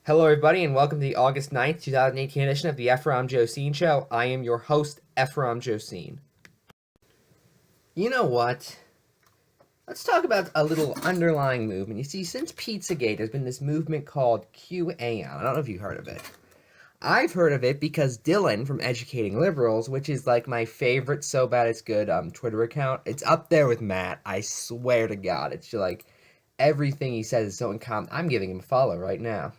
Hello, everybody, and welcome to the August 9th, 2018 edition of the Ephrom Josine Show. I am your host, Ephrom Josine. You know what? Let's talk about a little underlying movement. You see, since Pizzagate, there's been this movement called QAnon. I don't know if you've heard of it. I've heard of it because Dylan from Educating Liberals, which is like my favorite So Bad It's Good Twitter account, it's up there with Matt. I swear to God. It's just like everything he says is so uncommon. I'm giving him a follow right now.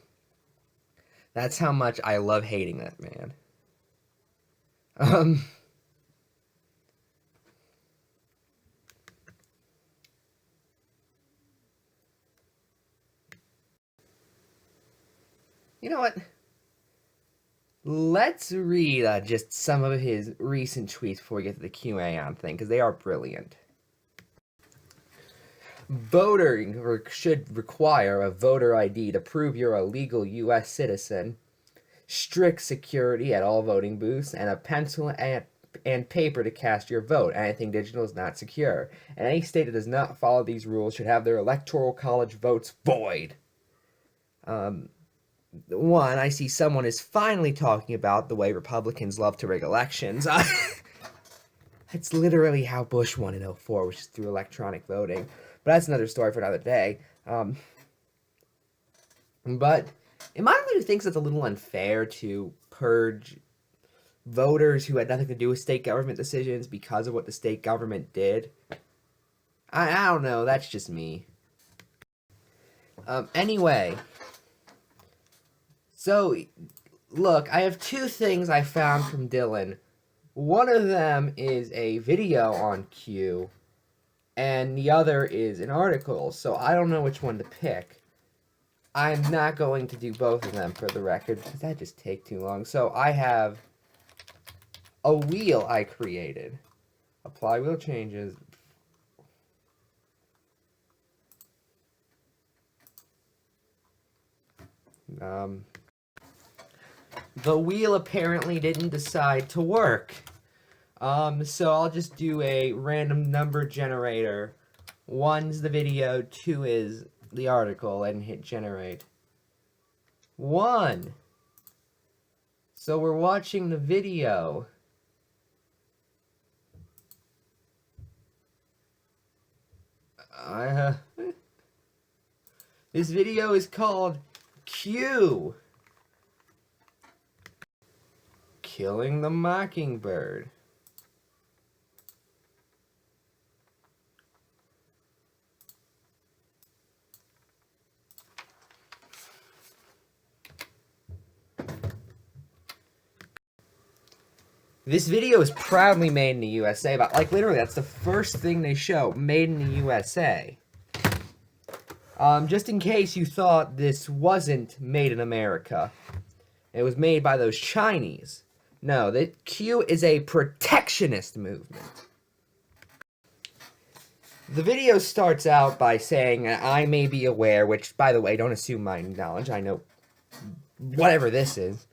That's how much I love hating that man. Um, you know what? Let's read just some of his recent tweets before we get to the QAnon thing, because they are brilliant. Voting should require a voter ID to prove you're a legal U.S. citizen. Strict security at all voting booths, and a pencil and paper to cast your vote. Anything digital is not secure. And any state that does not follow these rules should have their electoral college votes void. One, I see someone is finally talking about the way Republicans love to rig elections. That's literally how Bush won in '04, which is through electronic voting. But that's another story for another day. But am I the one who thinks it's a little unfair to purge voters who had nothing to do with state government decisions because of what the state government did? I don't know. That's just me. Anyway, so look, I have two things I found from Dylan. One of them is a video on Q, and the other is an article, so I don't know which one to pick. I'm not going to do both of them for the record, because that just take too long. So I have a wheel I created. Apply wheel changes. The wheel apparently didn't decide to work. So I'll just do a random number generator. One's the video, two is the article, and hit generate. One. So we're watching the video. This video is called Q. Killing the Mockingbird. This video is proudly made in the USA, but like literally that's the first thing they show, made in the USA. Just in case you thought this wasn't made in America. It was made by those Chinese. No, the Q is a protectionist movement. The video starts out by saying, I may be aware, which, by the way, don't assume my knowledge, I know whatever this is,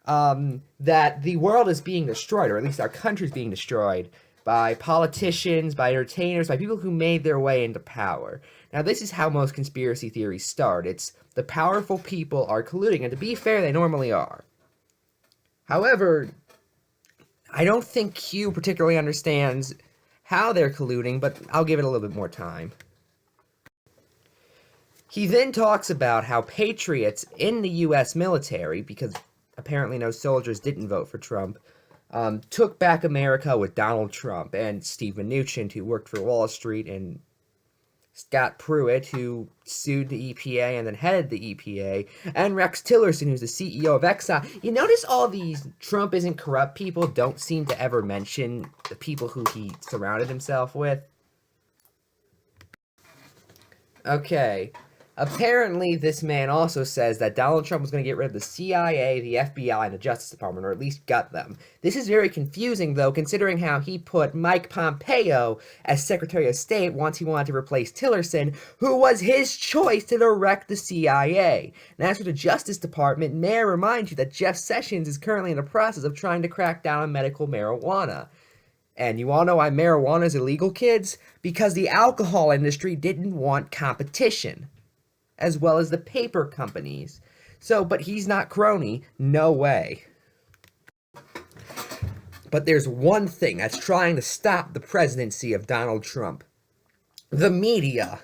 that the world is being destroyed, or at least our country is being destroyed, by politicians, by entertainers, by people who made their way into power. Now, this is how most conspiracy theories start. It's the powerful people are colluding, and to be fair, they normally are. However, I don't think Q particularly understands how they're colluding, but I'll give it a little bit more time. He then talks about how patriots in the U.S. military, because apparently no soldiers didn't vote for Trump, took back America with Donald Trump and Steve Mnuchin, who worked for Wall Street, and Scott Pruitt, who sued the EPA and then headed the EPA, and Rex Tillerson, who's the CEO of Exxon. You notice all these Trump isn't corrupt people don't seem to ever mention the people who he surrounded himself with? Okay. Apparently, this man also says that Donald Trump was going to get rid of the CIA, the FBI, and the Justice Department, or at least gut them. This is very confusing, though, considering how he put Mike Pompeo as Secretary of State once he wanted to replace Tillerson, who was his choice to direct the CIA. And as for the Justice Department, may I remind you that Jeff Sessions is currently in the process of trying to crack down on medical marijuana. And you all know why marijuana is illegal, kids? Because the alcohol industry didn't want competition. as well as the paper companies. So, but he's not crony, no way. But there's one thing that's trying to stop the presidency of Donald Trump. The media.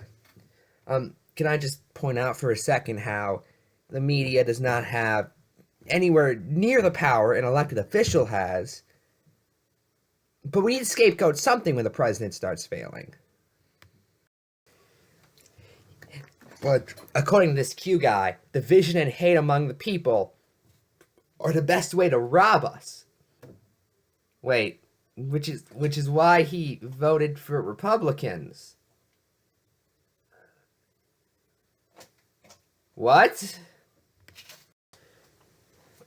Can I just point out for a second how the media does not have anywhere near the power an elected official has? But we need to scapegoat something when the president starts failing. But according to this Q guy, division and hate among the people are the best way to rob us. Wait, which is why he voted for Republicans. What?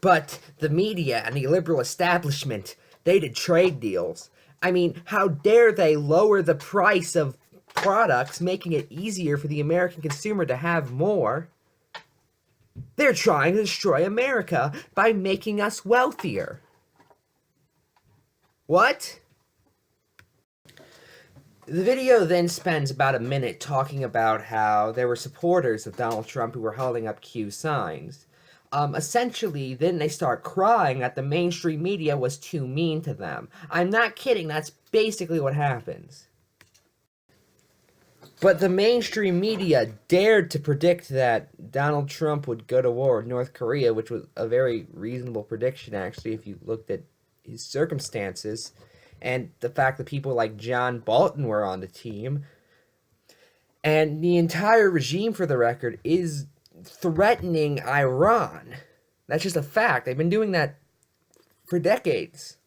But the media and the liberal establishment, they did trade deals. I mean, how dare they lower the price of products, making it easier for the American consumer to have more? They're trying to destroy America by making us wealthier. What? The video then spends about a minute talking about how there were supporters of Donald Trump who were holding up Q signs. Essentially, then they start crying that the mainstream media was too mean to them. I'm not kidding, that's basically what happens. But the mainstream media dared to predict that Donald Trump would go to war with North Korea, which was a very reasonable prediction, actually, if you looked at his circumstances. And the fact that people like John Bolton were on the team. And the entire regime, for the record, is threatening Iran. That's just a fact. They've been doing that for decades.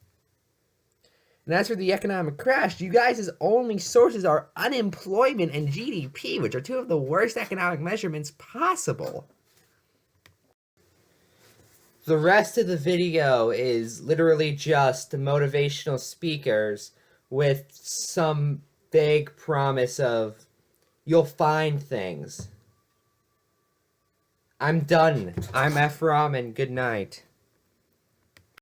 And as for the economic crash, you guys' only sources are unemployment and GDP, which are two of the worst economic measurements possible. The rest of the video is literally just motivational speakers with some vague promise of you'll find things. I'm done. I'm Ephrom, and good night.